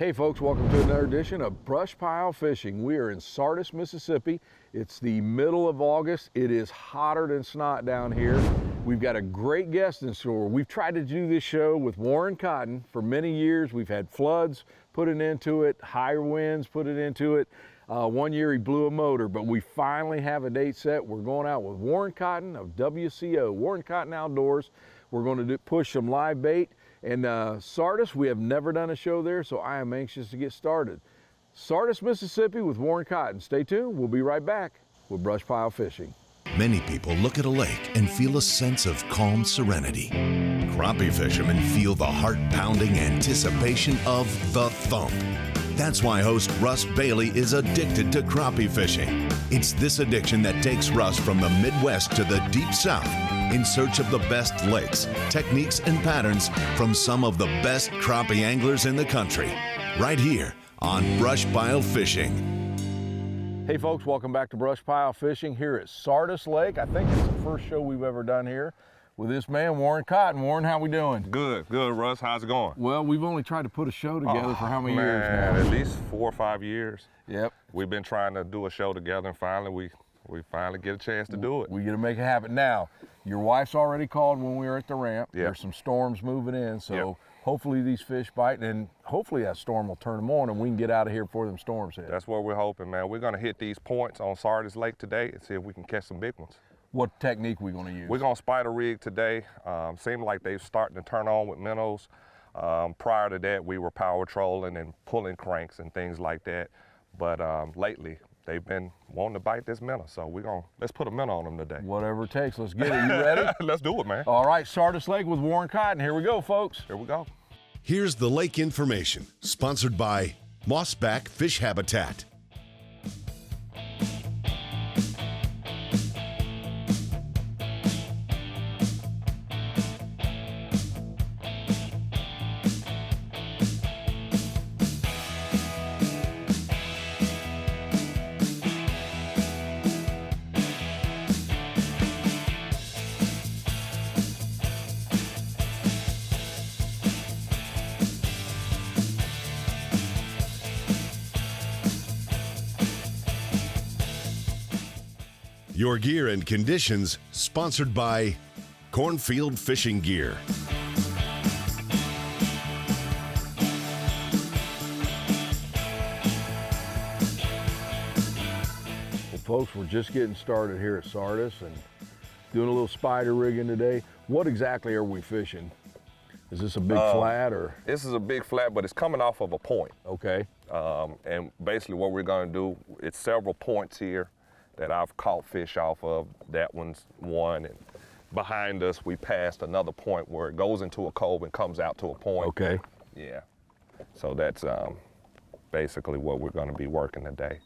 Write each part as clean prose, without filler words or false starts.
Hey folks, welcome to another edition of BrushPile Fishing. We are in Sardis, Mississippi. It's the middle of August. It is hotter than snot down here. We've got a great guest in store. We've tried to do this show with Warren Cotton for many years. We've had floods put it into it, higher winds put it into it. One year he blew a motor, but we finally have a date set. We're going out with Warren Cotton of WCO, Warren Cotton Outdoors. We're going to push some live bait. And Sardis, we have never done a show there, so I am anxious to get started. Sardis, Mississippi with Warren Cotton. Stay tuned, we'll be right back with BrushPile Fishing. Many people look at a lake and feel a sense of calm serenity. Crappie fishermen feel the heart-pounding anticipation of the thump. That's why host Russ Bailey is addicted to crappie fishing. It's this addiction that takes Russ from the Midwest to the Deep South in search of the best lakes, techniques, and patterns from some of the best crappie anglers in the country. Right here on BrushPile Fishing. Hey folks, welcome back to BrushPile Fishing here at Sardis Lake. I think it's the first show we've ever done here with this man, Warren Cotton. Warren, how we doing? Good, Russ. How's it going? Well, we've only tried to put a show together for how many years now? At least 4 or 5 years. Yep. We've been trying to do a show together, and finally we finally get a chance to do it. We get to make it happen. Now, your wife's already called when we were at the ramp. Yep. There's some storms moving in, so Yep. hopefully these fish bite, and hopefully that storm will turn them on and we can get out of here before them storms hit. That's what we're hoping, man. We're gonna hit these points on Sardis Lake today and see if we can catch some big ones. What technique we gonna use? We're gonna spider rig today. Seemed like they're starting to turn on with minnows. Prior to that, we were power trolling and pulling cranks and things like that. But lately, they've been wanting to bite this minnow, so let's put a minnow on them today. Whatever it takes, let's get it. You ready? Let's do it, man. All right, Sardis Lake with Warren Cotton. Here we go, folks. Here we go. Here's the lake information, sponsored by Mossback Fish Habitat. Your gear and conditions, sponsored by Cornfield Fishing Gear. Well, folks, we're just getting started here at Sardis and doing a little spider rigging today. What exactly are we fishing? Is this a big flat or? This is a big flat, but it's coming off of a point. Okay. And basically what we're gonna do, it's several points here that I've caught fish off of. That one's one, and behind us we passed another point where it goes into a cove and comes out to a point. Okay. Yeah. So that's basically what we're gonna be working today.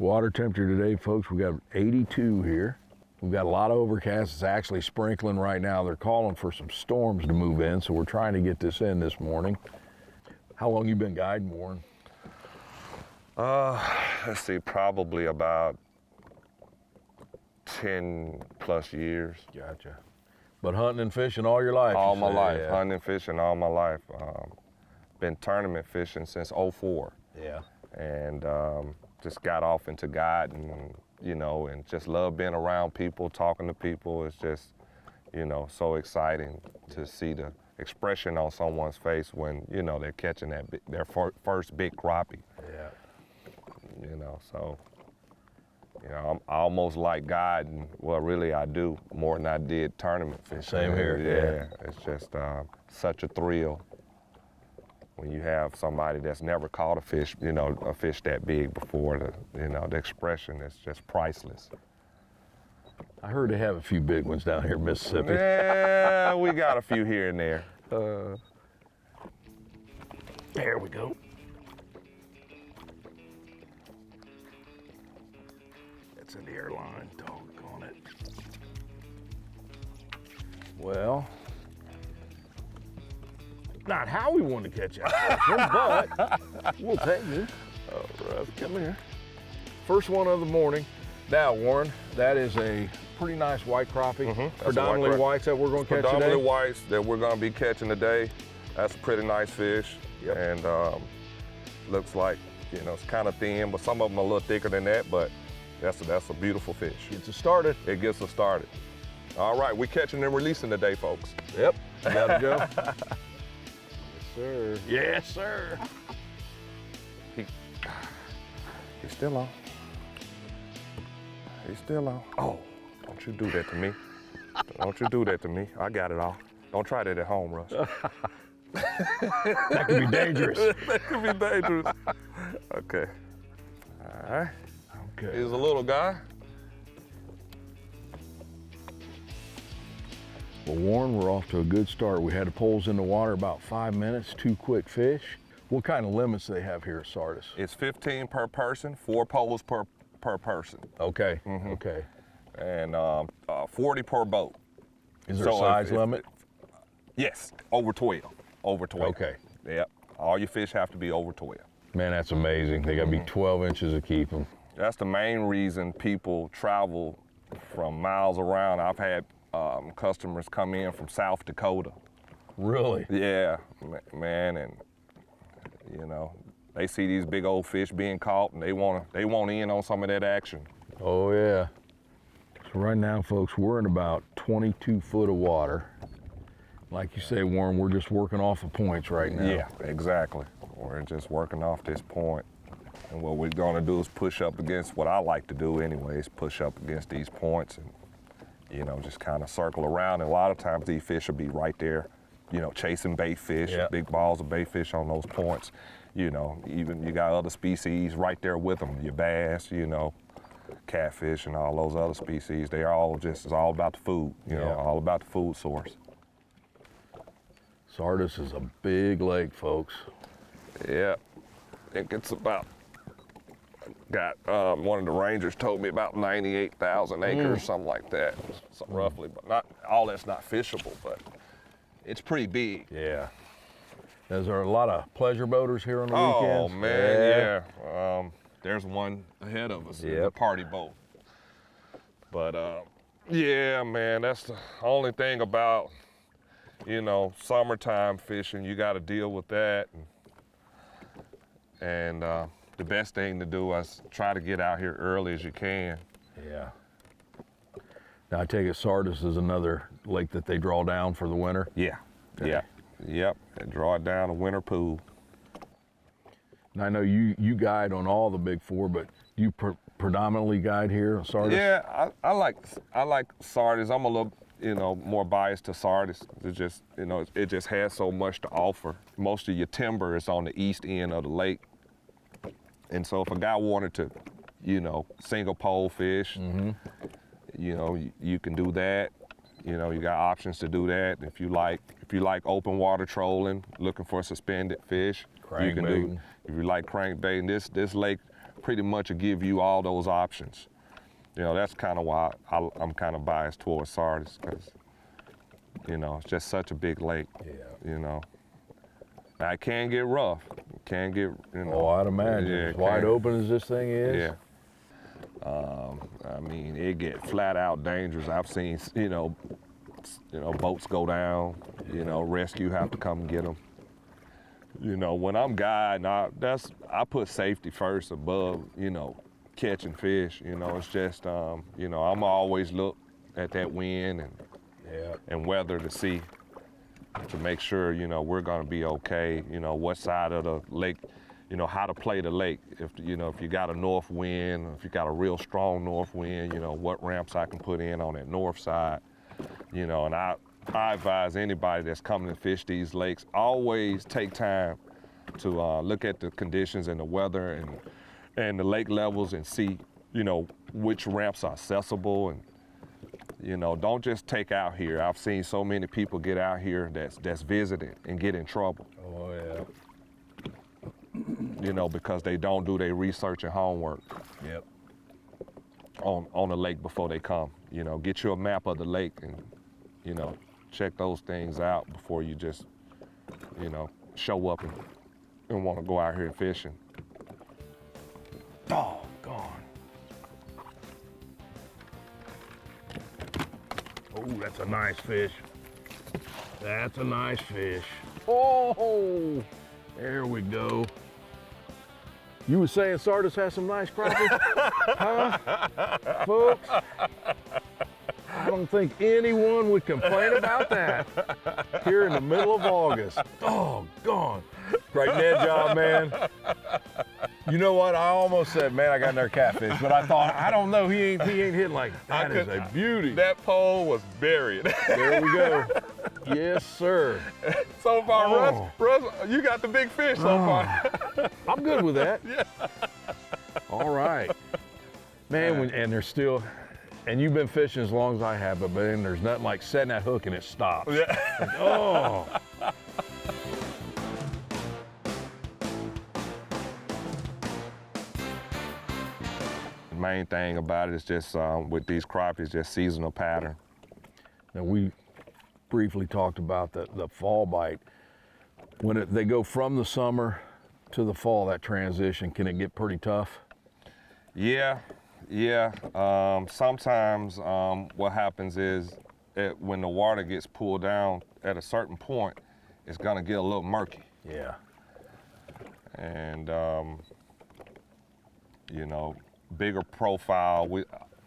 Water temperature today, folks, we got 82 here. We've got a lot of overcast. It's actually sprinkling right now. They're calling for some storms to move in, so we're trying to get this in this morning. How long you been guiding, Warren? Let's see, probably about 10 plus years. Gotcha. But hunting and fishing all your life? All you my say? life, Yeah. hunting and fishing all my life. Been tournament fishing since '04. Yeah. And just got off into guiding, and just love being around people, talking to people. It's just, so exciting to see the expression on someone's face when, they're catching their first big crappie. Yeah. I almost like guiding. Well, really, I do more than I did tournament fishing. Same here. Yeah. It's just such a thrill when you have somebody that's never caught a fish, a fish that big before. The expression is just priceless. I heard they have a few big ones down here in Mississippi. Yeah, we got a few here and there. There we go. That's in the airline, doggone it. Well, not how we want to catch that first one, but we'll take you. Oh, Russ, come here. First one of the morning. Now, Warren, that is a pretty nice white crappie. Predominantly whites that we're going to catch today. Predominantly whites that we're going to be catching today. That's a pretty nice fish. Yep. And looks like, you know, it's kind of thin, but some of them are a little thicker than that, but that's a beautiful fish. Gets us started. It gets us started. All right, we're catching and releasing today, folks. Yep. You gotta go. Yes, sir. Yes, sir. He's still on. He's still on. Oh, don't you do that to me. Don't you do that to me. I got it all. Don't try that at home, Russ. That could be dangerous. That could be dangerous. Okay. All right. Okay. Here's a little guy. Well, Warren, we're off to a good start. We had the poles in the water about 5 minutes, 2 quick fish. What kind of limits do they have here at Sardis? It's 15 per person, 4 poles per person. Okay, okay. And 40 per boat. Is there a size limit? Yes, over 12. Over 12. Okay. Yep. All your fish have to be over 12. Man, that's amazing. They gotta be 12 inches to keep them. That's the main reason people travel from miles around. I've had customers come in from South Dakota. Really? Yeah, man, and you know, they see these big old fish being caught, and they want in on some of that action. Oh yeah. So right now, folks, we're in about 22 foot of water. Like you say, Warren, we're just working off the points right now. Yeah, exactly. We're just working off this point. And what we're gonna do is push up against what I like to do anyways, push up against these points and, you know, just kind of circle around. And a lot of times these fish will be right there, you know, chasing bait fish, big balls of bait fish on those points. You know, even you got other species right there with them, your bass, you know, catfish and all those other species. They are all just, it's all about the food, you know, all about the food source. Sardis is a big lake, folks. Yeah, I think it's about, one of the rangers told me about 98,000 acres, something like that, something roughly, but not, all that's not fishable, but it's pretty big. Yeah. Is there a lot of pleasure boaters here on the weekends? Oh man, yeah. There's one ahead of us, the party boat. But yeah, man, that's the only thing about, you know, summertime fishing. You got to deal with that, and the best thing to do is try to get out here early as you can. Yeah. Now I take it Sardis is another lake that they draw down for the winter? Yeah, yep. They draw it down a winter pool. And I know you guide on all the big four, but you predominantly guide here on Sardis? Yeah, I like Sardis. I'm a little, you know, more biased to Sardis. It just, you know, it just has so much to offer. Most of your timber is on the east end of the lake. And so if a guy wanted to, you know, single pole fish, you know, you can do that. You know, you got options to do that. If you like open water trolling, looking for suspended fish, you can do. If you like crankbaiting, this lake pretty much will give you all those options. You know, that's kind of why I'm kind of biased towards Sardis, because, you know, it's just such a big lake. Yeah. You know, now it can get rough. It can get, you know. Oh, I'd imagine. As wide open as this thing is. Yeah. I mean, it get flat out dangerous. I've seen, you know, boats go down. You know, rescue have to come and get them. You know, when I'm guiding, I put safety first above, you know, catching fish. You know, it's just, you know, I'm always look at that wind and weather to see, to make sure, you know, we're gonna be okay. You know, what side of the lake, you know, how to play the lake. If, you know, if you got a north wind, if you got a real strong north wind, you know, what ramps I can put in on that north side. You know, and I advise anybody that's coming to fish these lakes, always take time to look at the conditions and the weather and the lake levels and see, you know, which ramps are accessible. And, you know, don't just take out here. I've seen so many people get out here that's visiting and get in trouble. Oh, yeah. You know, because they don't do their research and homework. Yep. On the lake before they come. You know, get you a map of the lake and, you know, check those things out before you just, you know, show up and want to go out here fishing. Doggone. Oh, that's a nice fish. That's a nice fish. Oh, There we go. You were saying Sardis has some nice crappie? Huh? Folks, I don't think anyone would complain about that here in the middle of August. Oh, gone. Great net job, man. You know what? I almost said, man, I got another catfish, but I thought, I don't know, he ain't hitting like that. Is a beauty. That pole was buried. There we go. Yes, sir. So far, Oh. Russ, you got the big fish so far. I'm good with that. Yeah. All right. Man, and there's still, and you've been fishing as long as I have, but man, there's nothing like setting that hook and it stops. Yeah. Like, oh. The main thing about it is just with these crappies, just seasonal pattern. Now we briefly talked about the fall bite. When they go from the summer to the fall, that transition, can it get pretty tough? Yeah. Sometimes what happens is when the water gets pulled down at a certain point, it's gonna get a little murky. Yeah. And you know, bigger profile.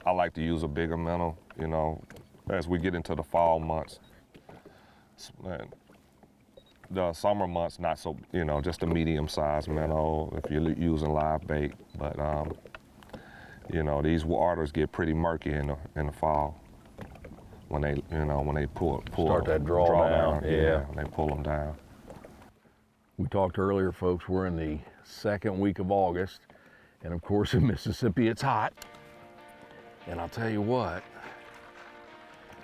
I like to use a bigger minnow. You know, as we get into the fall months. And the summer months, not so, you know, just a medium-sized minnow if you're using live bait. But you know, these waters get pretty murky in the fall when they, you know, when they pull Start that draw down. Yeah. when they pull them down. We talked earlier, folks, we're in the second week of August, and of course in Mississippi it's hot. And I'll tell you what,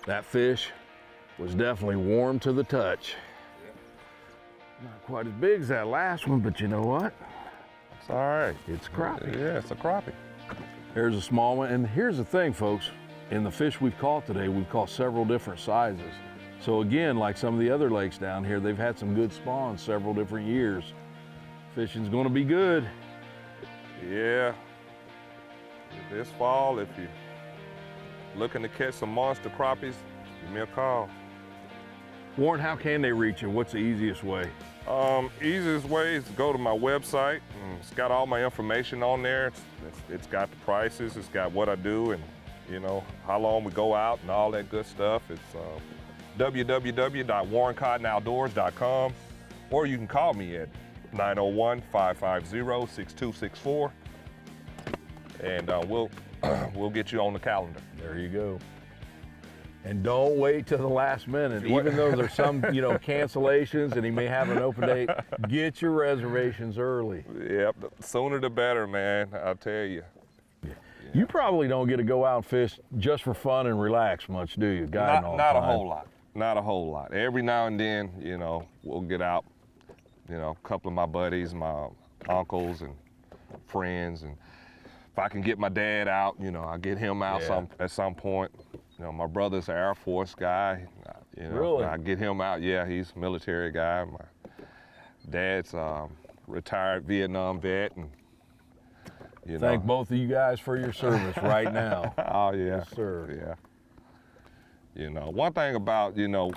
that fish was definitely warm to the touch. Not quite as big as that last one, but you know what? It's all right. It's a crappie. Yeah, it's a crappie. There's a small one, and here's the thing, folks. In the fish we've caught today, we've caught several different sizes. So again, like some of the other lakes down here, they've had some good spawns several different years. Fishing's gonna be good. Yeah. This fall, if you're looking to catch some monster crappies, give me a call. Warren, how can they reach you? What's the easiest way? Easiest way is to go to my website. It's got all my information on there. It's got the prices, it's got what I do, and you know, how long we go out and all that good stuff. It's www.warrencottonoutdoors.com, or you can call me at 901-550-6264, and we'll get you on the calendar. There you go. And don't wait till the last minute. Even though there's some, you know, cancellations and he may have an open date, get your reservations early. Yep, the sooner the better, man, I'll tell you. Yeah. You probably don't get to go out and fish just for fun and relax much, do you? Guiding all the Not a time. whole lot. Not a whole lot. Every now and then, you know, we'll get out, you know, a couple of my buddies, my uncles and friends, and if I can get my dad out, you know, I get him out at some point. You know, my brother's an Air Force guy. You know, really? I get him out. Yeah, he's a military guy. My dad's retired Vietnam vet, and you Thank know. both of you guys for your service right now. Oh yeah, Yes, sir. Yeah. You know, one thing about, you know,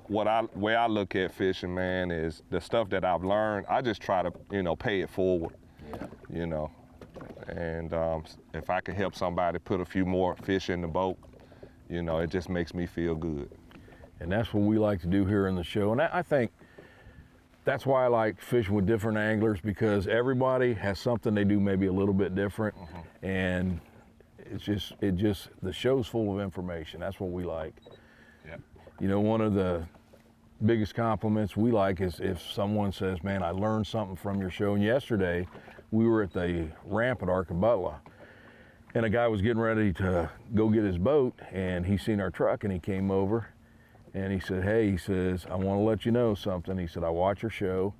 way I look at fishing, man, is the stuff that I've learned. I just try to, you know, pay it forward. Yeah. You know, and if I can help somebody put a few more fish in the boat, you know, it just makes me feel good. And that's what we like to do here in the show. And I think that's why I like fishing with different anglers, because everybody has something they do maybe a little bit different. Mm-hmm. And the show's full of information. That's what we like. Yeah. You know, one of the biggest compliments we like is if someone says, man, I learned something from your show. And yesterday, we were at the ramp at Arcabutla, and a guy was getting ready to go get his boat, and he seen our truck, and he came over, and he said, hey, he says, I want to let you know something. He said, I watch your show,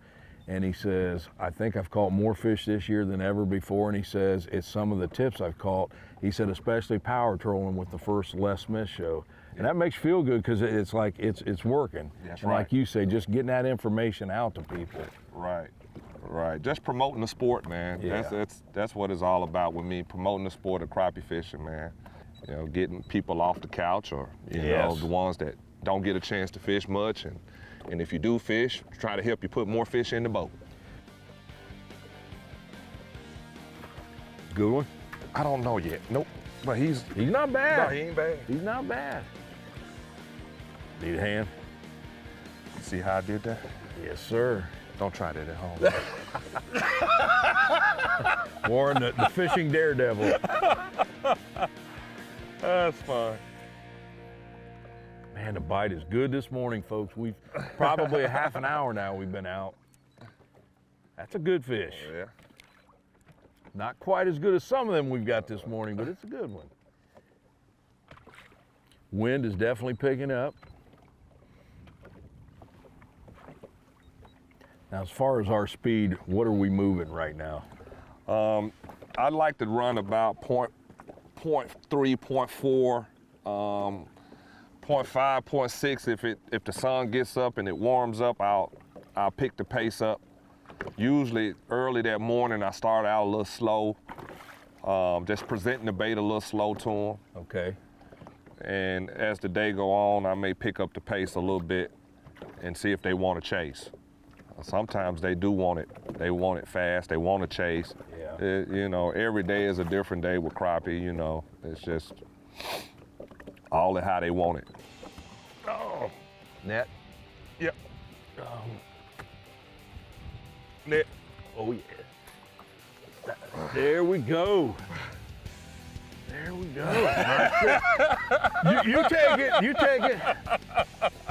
and he says, I think I've caught more fish this year than ever before, and he says, it's some of the tips I've caught. He said, especially power trolling with the first Les Smith show. And that makes you feel good, because it's like it's working. That's and right. like you say, just getting that information out to people. Right. Just promoting the sport, man. Yeah. That's what it's all about with me, promoting the sport of crappie fishing, man. You know, getting people off the couch, or you know, the ones that don't get a chance to fish much, and if you do fish, try to help you put more fish in the boat. good one? I don't know yet. Nope. But he's not bad. No, he ain't bad. He's not bad. Need a hand? See how I did that? Yes, sir. Don't try that at home. Warren, the fishing daredevil. That's fine. Man, the bite is good this morning, folks. We've probably a half an hour now we've been out. That's a good fish. Yeah. Not quite as good as some of them we've got this morning, but it's a good one. Wind is definitely picking up. Now, as far as our speed, what are we moving right now? I'd like to run about 0.3, 0.4, 0.5, 0.6. If the sun gets up and it warms up, I'll pick the pace up. Usually early that morning, I start out a little slow, just presenting the bait a little slow to them. Okay. And as the day go on, I may pick up the pace a little bit and see if they want to chase. Sometimes they do want it. They want it fast. They want to chase. Yeah. You know, every day is a different day with crappie. You know, it's just all of how they want it. Oh, net. Yep. Oh, Net. oh yeah. There we go. There we go. you take it. You take it.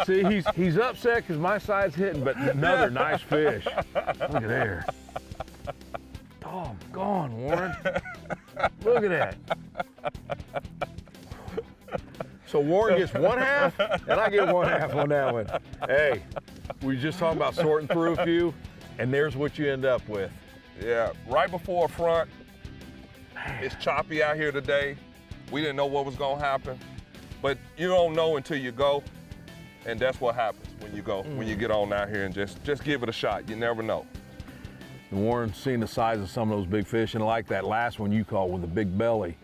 See, he's upset because my side's hitting, but another nice fish. Look at there. Oh, gone, Warren. Look at that. So Warren gets one half, and I get one half on that one. Hey, we were just talking about sorting through a few, and there's what you end up with. Yeah, right before a front. It's choppy out here today. We didn't know what was gonna happen, but you don't know until you go, and that's what happens when you go, when you get on out here and just give it a shot. You never know. And Warren's seen the size of some of those big fish, and like that last one you caught with the big belly.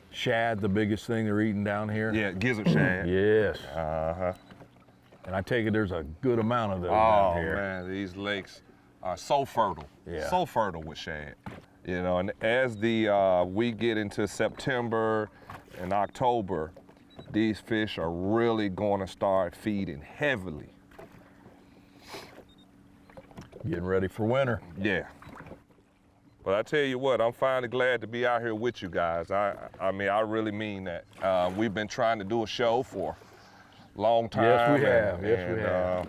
Shad, the biggest thing they're eating down here. Yeah, gizzard shad. Yes. Uh-huh. And I take it there's a good amount of those Oh, down here. man, these lakes are so fertile. Yeah. So fertile with shad. You know, and as we get into September and October, these fish are really going to start feeding heavily. Getting ready for winter. Yeah. But I tell you what, I'm finally glad to be out here with you guys. I mean, I really mean that. We've been trying to do a show for a long time. Yes, we have. And, Yes, we have.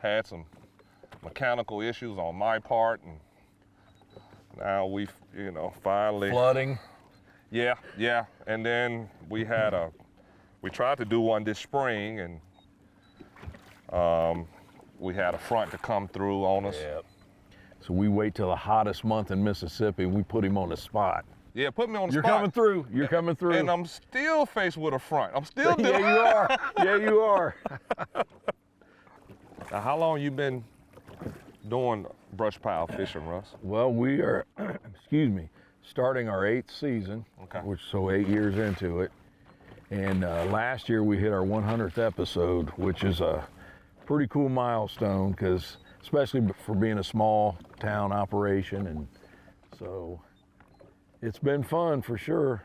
Had some mechanical issues on my part, and now we've, you know, finally. Flooding. Yeah, yeah. And then we tried to do one this spring, and we had a front to come through on us. Yep. So we wait till the hottest month in Mississippi and we put him on the spot. Yeah, put me on the You're spot. coming through. You're coming through. And I'm still faced with a front. I'm still doing Yeah, you are. Yeah, you are. Now, how long you been doing brush pile fishing, Russ? Well, we are, excuse me, starting our 8th season, Okay. which so 8 years into it. And last year we hit our 100th episode, which is a pretty cool milestone because especially for being a small town operation, and so it's been fun for sure.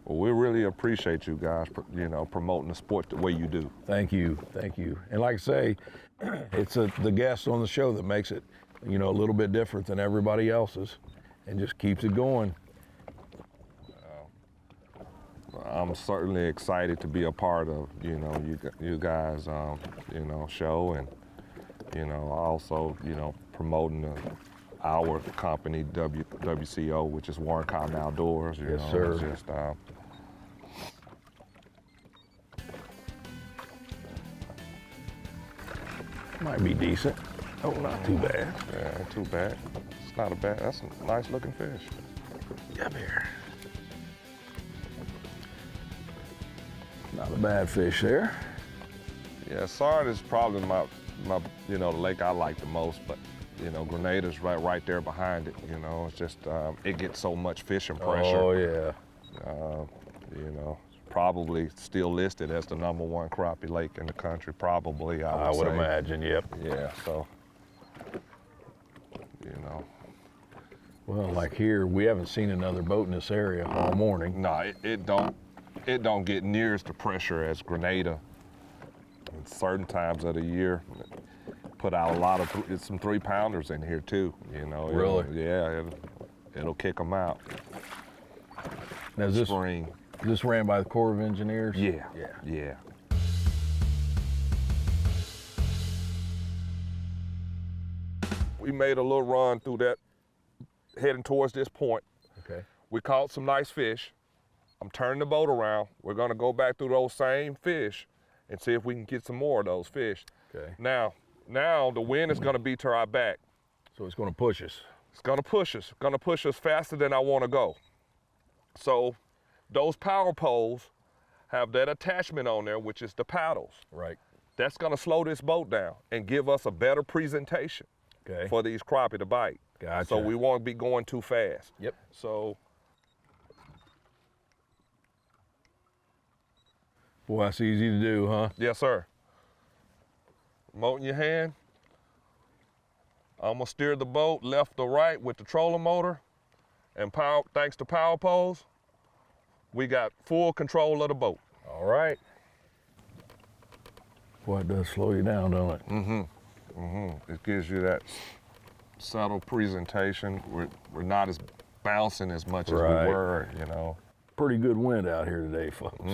Well, we really appreciate you guys, you know, promoting the sport the way you do. Thank you, thank you. And like I say, it's the guests on the show that makes it, you know, a little bit different than everybody else's, and just keeps it going. I'm certainly excited to be a part of, you know, you guys, you know, show, and, you know, also, you know, promoting our company, WCO, which is Warren Cotton Outdoors. You Yes, know, sir. It's just, Might be decent. Oh, not too bad. yeah, ain't too bad. It's not a bad, that's a nice looking fish. Come here. Not a bad fish there. Yeah, Sardis is probably my, you know, the lake I like the most, but, you know, Grenada's right there behind it, you know. It's just, it gets so much fishing pressure. Oh, yeah. You know, probably still listed as the #1 crappie lake in the country, probably, I would would say. imagine, yep. Yeah, so, you know, Well, like here, we haven't seen another boat in this area all morning. No, it don't get near as the pressure as Grenada. In certain times of the year, put out a lot of some 3-pounders in here too. You know. Really? It'll kick them out. Now, is Spring. this ran by the Corps of Engineers? Yeah. Yeah. Yeah. We made a little run through that, heading towards this point. Okay. We caught some nice fish. I'm turning the boat around. We're gonna go back through those same fish and see if we can get some more of those fish. Okay. Now the wind is gonna be to our back. So it's going to push us. It's gonna push us faster than I wanna go. So those power poles have that attachment on there, which is the paddles. Right. That's gonna slow this boat down and give us a better presentation for these crappie to bite. Gotcha. So we won't be going too fast. Yep. So, Boy, that's easy to do, huh? yes, sir. Remote in your hand. I'm gonna steer the boat left or right with the trolling motor, and thanks to power poles, we got full control of the boat. All right. Boy, it does slow you down, don't it? It gives you that subtle presentation. We're not as bouncing as much as we Right. were, you know. Pretty good wind out here today, folks.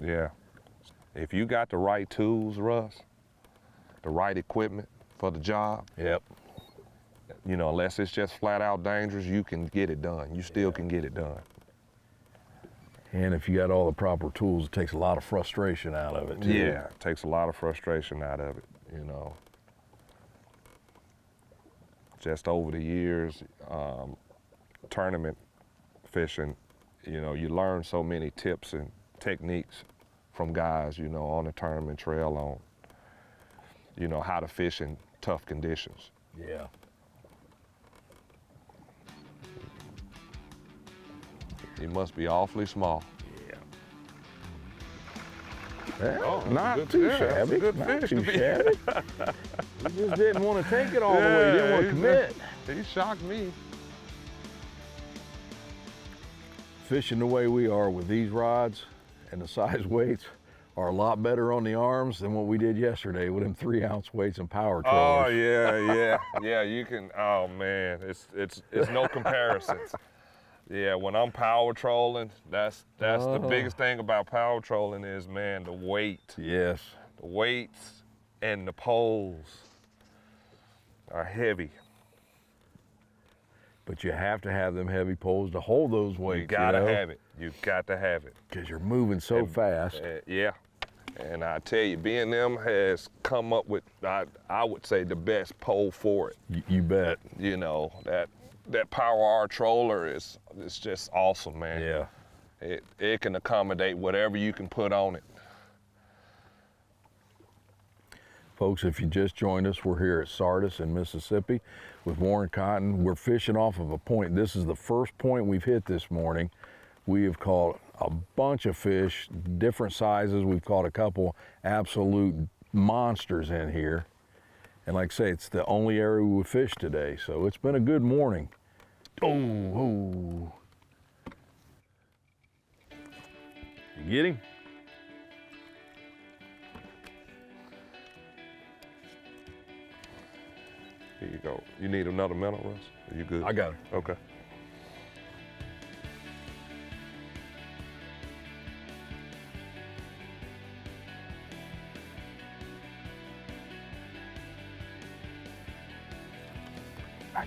Yeah. If you got the right tools, Russ, the right equipment for the job, Yep. you know, unless it's just flat out dangerous, you can get it done. You still can get it done. And if you got all the proper tools, it takes a lot of frustration out of it, too. Yeah, it takes a lot of frustration out of it, you know. Just over the years, tournament fishing, you know, you learn so many tips and techniques from guys, you know, on the tournament trail on, you know, how to fish in tough conditions. Yeah. He must be awfully small. Yeah, Oh, that's a not good- too yeah, that's a shabby. good Not fish too to be- shabby. He just didn't want to take it all the way. He didn't want to commit. He shocked me. Fishing the way we are with these rods and the size weights are a lot better on the arms than what we did yesterday with them 3-ounce weights and power Oh trollers. yeah. You can. Oh man, it's no comparisons. Yeah, when I'm power trolling, that's the biggest thing about power trolling is, man, the weight. Yes. The weights and the poles are heavy. But you have to have them heavy poles to hold those weights. You gotta have it. You got to have it. Because you're moving so fast. Yeah. And I tell you, B&M has come up with, I would say, the best pole for it. You bet. You know, that Power R troller is just awesome, man. Yeah. It can accommodate whatever you can put on it. Folks, if you just joined us, we're here at Sardis in Mississippi with Warren Cotton. We're fishing off of a point. This is the first point we've hit this morning. We have caught a bunch of fish, different sizes. We've caught a couple absolute monsters in here. And like I say, it's the only area we fished today, so it's been a good morning. Oh. You get him? Here you go. You need another minute, Russ? Are you good? I got it. Okay.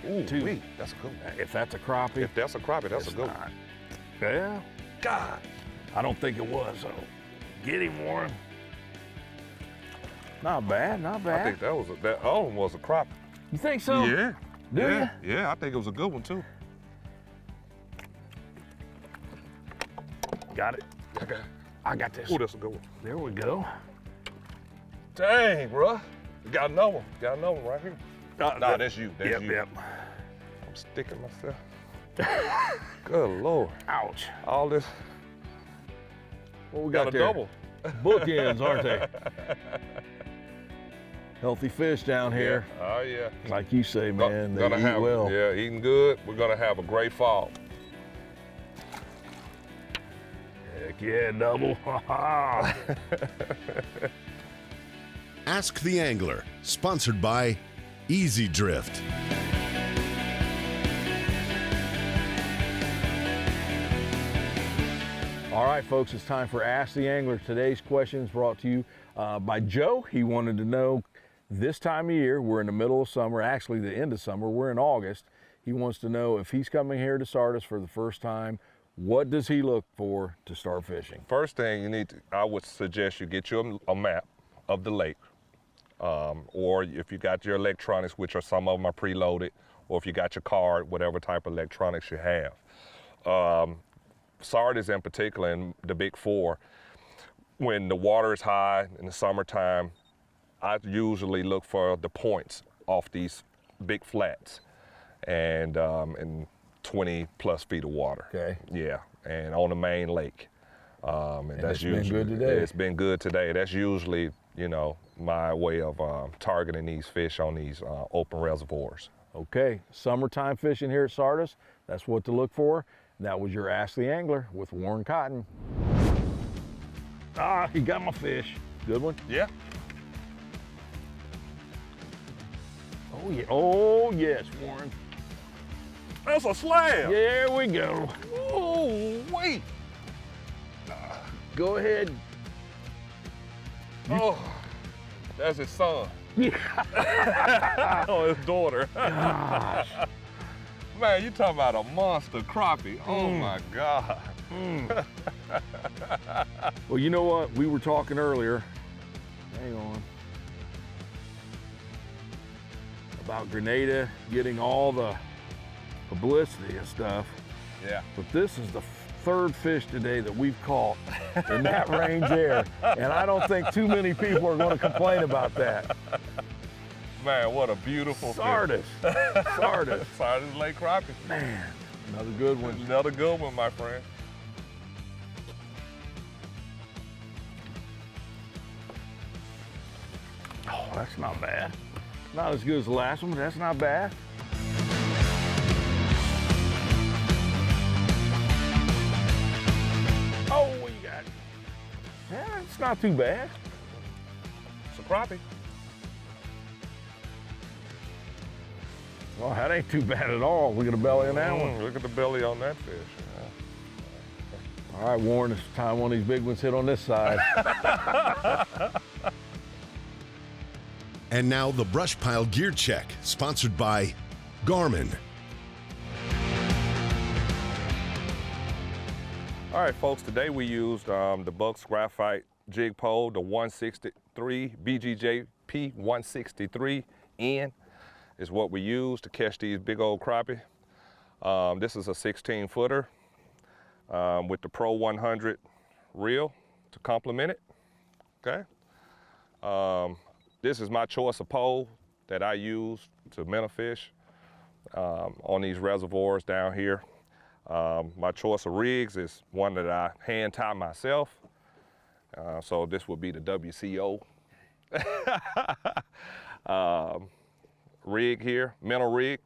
Ooh, wait, that's a good one. If that's a crappie, If that's a crappie, that's it's a good not. one. Yeah, God. I don't think it was, though. Get him, Warren. Not bad, not bad. I think that other one was a crappie. You think so? Yeah. Do yeah. Yeah, I think it was a good one too. Got it. Okay. I got this. Ooh, that's a good one. There we go. Dang, bro. Got another one. Got another one right here. Nah, that's you. That's Yep, you. yep. I'm sticking myself. Good Lord. Ouch. All this. What we Got got a there? double. Bookends, aren't they? Healthy fish down here. Yeah. Oh yeah. Like you say, man, they eat have, well. Yeah, eating good. We're gonna have a great fall. Heck yeah, double. Ask the Angler, sponsored by Easy Drift. All right, folks, it's time for Ask the Angler. Today's question is brought to you by Joe. He wanted to know, this time of year, we're in the middle of summer, actually the end of summer, we're in August. He wants to know if he's coming here to Sardis for the first time, what does he look for to start fishing? First thing I would suggest you get you a map of the lake. Or if you got your electronics, which are some of them are preloaded, or if you got your card, whatever type of electronics you have. Sardis in particular, and the Big Four, when the water is high in the summertime, I usually look for the points off these big flats and 20 plus feet of water. Okay. Yeah, and on the main lake. And that's it's been good today. It's been good today. That's usually, my way of targeting these fish on these open reservoirs. Okay, summertime fishing here at Sardis, that's what to look for. That was your Ask the Angler with Warren Cotton. Ah, he got my fish. Good one? Yeah. Oh, yeah. Oh, yes, Warren. That's a slam. There we go. Oh, wait. Go ahead. Oh, that's his son. Yeah. Oh, his daughter. Gosh. Man, you talking about a monster crappie. Oh my God. Well, you know what? We were talking earlier, hang on, about Grenada getting all the publicity and stuff. Yeah. But this is the third fish today that we've caught in that range there. And I don't think too many people are going to complain about that. Man, what a beautiful Sardis. Sardis. Sardis Lake crappie. Man, another good one. Another good one, my friend. Oh, that's not bad. Not as good as the last one, but that's not bad. Oh, what you got? Yeah, it's not too bad. It's a crappie. Well, that ain't too bad at all. Look at the belly on that one. Look at the belly on that fish. All right, Warren, it's time one of these big ones hit on this side. And now the BrushPile Gear Check, sponsored by Garmin. All right, folks, today we used the Bucks Graphite Jig Pole, the 163 BGJ P163N is what we use to catch these big old crappie. This is a 16-footer with the Pro 100 reel to complement it, okay? This is my choice of pole that I use to minnow fish on these reservoirs down here. My choice of rigs is one that I hand tie myself. So this would be the WCO rig here, minnow rig.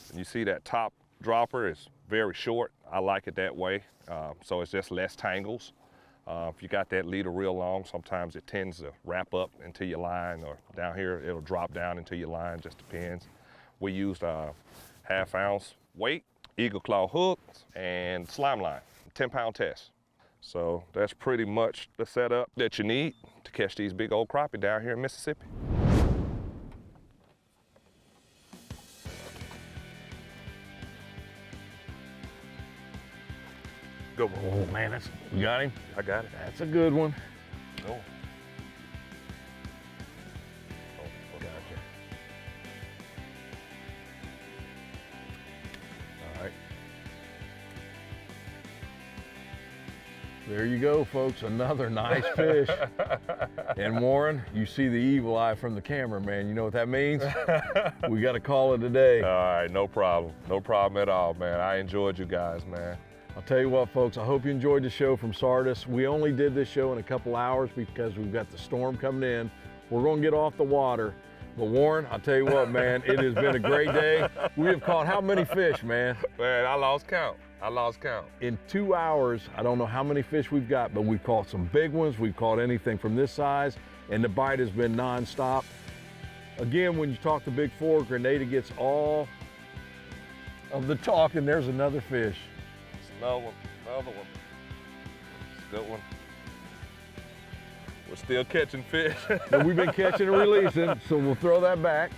And you see that top dropper is very short. I like it that way. So it's just less tangles. If you got that leader real long, sometimes it tends to wrap up into your line, or down here it'll drop down into your line, just depends. We used a 1/2 ounce weight, eagle claw hooks, and slime line, 10-pound test. So that's pretty much the setup that you need to catch these big old crappie down here in Mississippi. Good one. Oh, man, you got him? I got it. That's a good one. Oh. Gotcha. All right. There you go, folks, another nice fish. And Warren, you see the evil eye from the camera, man. You know what that means? We got to call it a day. All right, no problem. No problem at all, man. I enjoyed you guys, man. I'll tell you what, folks, I hope you enjoyed the show from Sardis. We only did this show in a couple hours because we've got the storm coming in. we're going to get off the water. But Warren, I'll tell you what, man, it has been a great day. We have caught how many fish, man? Man, I lost count. In 2 hours, I don't know how many fish we've got, but we've caught some big ones. We've caught anything from this size, and the bite has been nonstop. Again, when you talk to Big Four, Grenada gets all of the talk, and there's another fish. It's another one. It's a good one. We're still catching fish. But we've been catching and releasing, so we'll throw that back.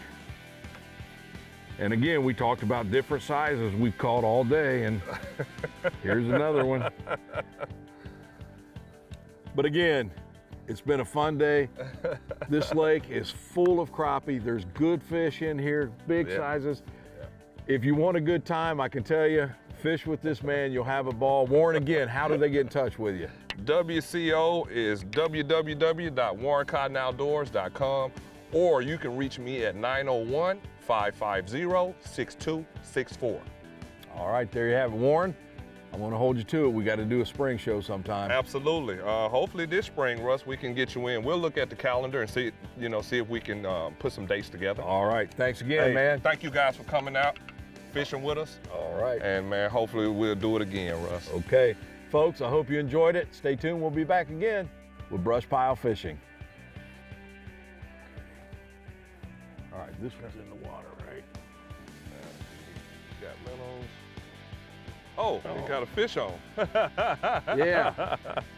And again, we talked about different sizes we've caught all day, and here's another one. But again, it's been a fun day. This lake is full of crappie. There's good fish in here, big sizes. If you want a good time, I can tell you, fish with this man, you'll have a ball. Warren, again, how do they get in touch with you? WCO is www.warrencottonoutdoors.com, or you can reach me at 901-550-6264. All right, there you have it. Warren, I want to hold you to it. We got to do a spring show sometime. Absolutely. Hopefully this spring, Russ, we can get you in. We'll look at the calendar and see if we can put some dates together. All right, thanks again, man. Thank you guys for coming out, fishing with us. All right. And man, hopefully we'll do it again, Russ. Okay, folks, I hope you enjoyed it. Stay tuned, we'll be back again with BrushPile Fishing. All right, this one's in the water, right? Got minnows. Oh, you got a fish on. Yeah.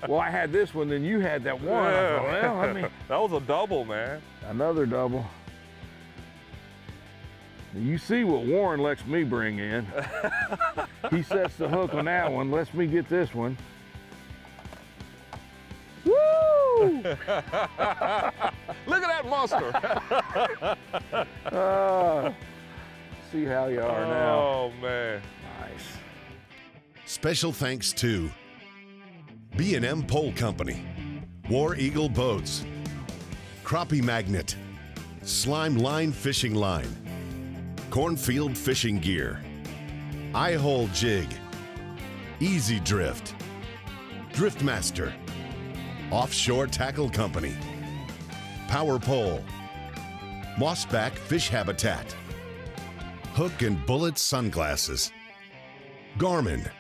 Well, I had this one, then you had that one. I thought, well, I mean, that was a double, man. Another double. You see what Warren lets me bring in. He sets the hook on that one, lets me get this one. Woo! Look at that monster. See how you are now. Oh, man. Nice. Special thanks to B&M Pole Company, War Eagle Boats, Crappie Magnet, Slime Line Fishing Line, Cornfield Fishing Gear, Eye-Hole Jig, Easy Drift, Driftmaster, Offshore Tackle Company, Power Pole, Mossback Fish Habitat, Hook and Bullet Sunglasses, Garmin,